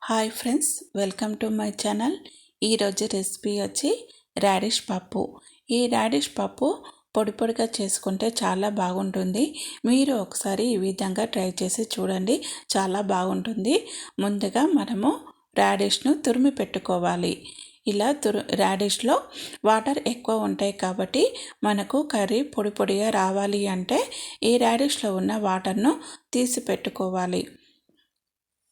Hi friends, welcome to my channel. ఈరోజు recipe వచ్చి radish పప్పు. ఈ రాడిష్ పప్పు పొడి పొడిగా చేసుకుంటే చాలా బాగుంటుంది. మీరు ఒకసారి ఈ విధంగా ట్రై చేసి చూడండి, చాలా బాగుంటుంది. ముందుగా మనము రాడిష్ను తురిమి పెట్టుకోవాలి. ఇలా రాడిష్లో వాటర్ ఎక్కువ ఉంటాయి కాబట్టి మనకు కర్రీ పొడి పొడిగా రావాలి అంటే ఈ రాడిష్లో ఉన్న వాటర్ను తీసి పెట్టుకోవాలి.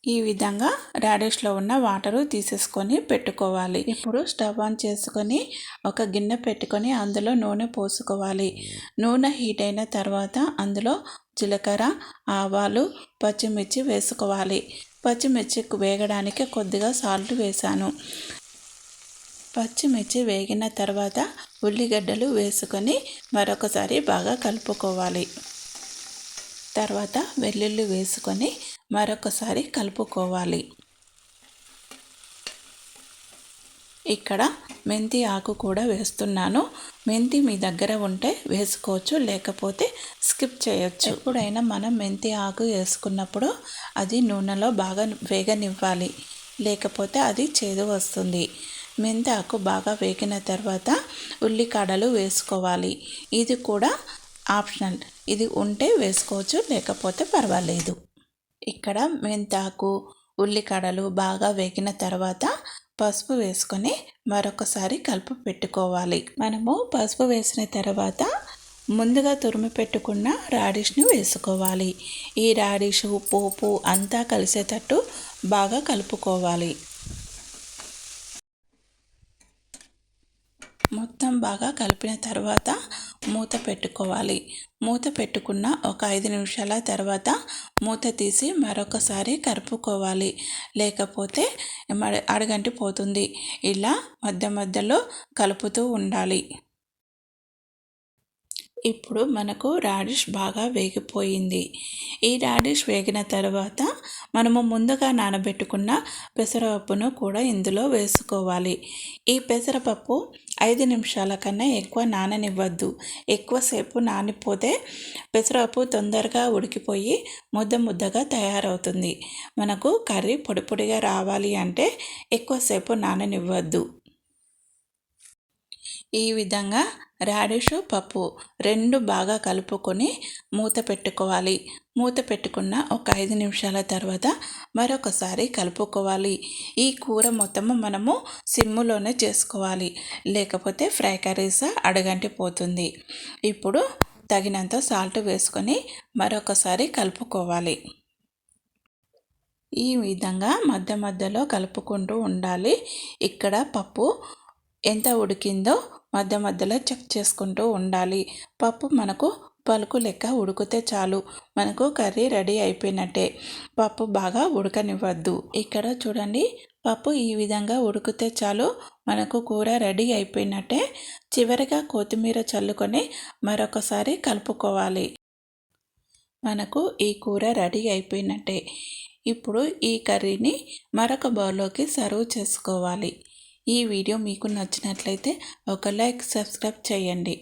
ఈ విధంగా రాడిష్లో ఉన్న వాటరు తీసేసుకొని పెట్టుకోవాలి. ఇప్పుడు స్టవ్ ఆన్ చేసుకొని ఒక గిన్నె పెట్టుకొని అందులో నూనె పోసుకోవాలి. నూనె హీట్ అయిన తర్వాత అందులో జీలకర్ర, ఆవాలు, పచ్చిమిర్చి వేసుకోవాలి. పచ్చిమిర్చి వేగడానికి కొద్దిగా సాల్ట్ వేసాను. పచ్చిమిర్చి వేగిన తర్వాత ఉల్లిగడ్డలు వేసుకొని మరొకసారి బాగా కలుపుకోవాలి. తర్వాత వెల్లుల్లి వేసుకొని మరొకసారి కలుపుకోవాలి. ఇక్కడ మెంతి ఆకు కూడా వేస్తున్నాను. మెంతి మీ దగ్గర ఉంటే వేసుకోవచ్చు, లేకపోతే స్కిప్ చేయొచ్చు. ఎప్పుడైనా మనం మెంతి ఆకు వేసుకున్నప్పుడు అది నూనెలో బాగా వేగనివ్వాలి, లేకపోతే అది చేదు వస్తుంది. మెంతి ఆకు బాగా వేగిన తర్వాత ఉల్లికాడలు వేసుకోవాలి. ఇది కూడా ఆప్షనల్, ఇది ఉంటే వేసుకోవచ్చు, లేకపోతే పర్వాలేదు. ఇక్కడ మెంతాకు, ఉల్లికాడలు బాగా వేగిన తర్వాత పసుపు వేసుకొని మరొకసారి కలిపి పెట్టుకోవాలి. మనము పసుపు వేసిన తర్వాత ముందుగా తురిమి పెట్టుకున్న రాడిష్ను వేసుకోవాలి. ఈ రాడిష్ పోపు అంతా కలిసేటట్టు బాగా కలుపుకోవాలి. మొత్తం బాగా కలిపిన తర్వాత మూత పెట్టుకోవాలి. మూత పెట్టుకున్న ఒక 5 నిమిషాల తర్వాత మూత తీసి మరొకసారి కలుపుకోవాలి, లేకపోతే అడుగంటిపోతుంది. ఇలా మధ్య మధ్యలో కలుపుతూ ఉండాలి. ఇప్పుడు మనకు రాడిష్ బాగా వేగిపోయింది. ఈ రాడిష్ వేగిన తర్వాత మనము ముందుగా నానబెట్టుకున్న పెసరపప్పును కూడా ఇందులో వేసుకోవాలి. ఈ పెసరపప్పు 5 నిమిషాల కన్నా ఎక్కువ నాననివ్వద్దు. ఎక్కువసేపు నానిపోతే పెసరపప్పు తొందరగా ఉడికిపోయి ముద్ద ముద్దగా తయారవుతుంది. మనకు కర్రీ పొడి పొడిగా రావాలి అంటే ఎక్కువసేపు నాననివ్వద్దు. ఈ విధంగా రాడిష్ పప్పు రెండు బాగా కలుపుకొని మూత పెట్టుకోవాలి. మూత పెట్టుకున్న ఒక 5 నిమిషాల తర్వాత మరొకసారి కలుపుకోవాలి. ఈ కూర మొత్తము మనము సిమ్ములోనే చేసుకోవాలి, లేకపోతే ఫ్రై కర్రీస్ అడుగంటిపోతుంది. ఇప్పుడు తగినంత సాల్ట్ వేసుకొని మరొకసారి కలుపుకోవాలి. ఈ విధంగా మధ్య మధ్యలో కలుపుకుంటూ ఉండాలి. ఇక్కడ పప్పు ఎంత ఉడికిందో మధ్య మధ్యలో చెక్ చేసుకుంటూ ఉండాలి. పప్పు మనకు పలుకు లెక్క ఉడికితే చాలు, మనకు కర్రీ రెడీ అయిపోయినట్టే. పప్పు బాగా ఉడకనివ్వద్దు. ఇక్కడ చూడండి, పప్పు ఈ విధంగా ఉడికితే చాలు, మనకు కూర రెడీ అయిపోయినట్టే. చివరిగా కొత్తిమీర చల్లుకొని మరొకసారి కలుపుకోవాలి. మనకు ఈ కూర రెడీ అయిపోయినట్టే. ఇప్పుడు ఈ కర్రీని మరొక బౌల్లోకి సర్వ్ చేసుకోవాలి. ఈ వీడియో మీకు నచ్చినట్లయితే ఒక లైక్, సబ్స్క్రైబ్ చేయండి.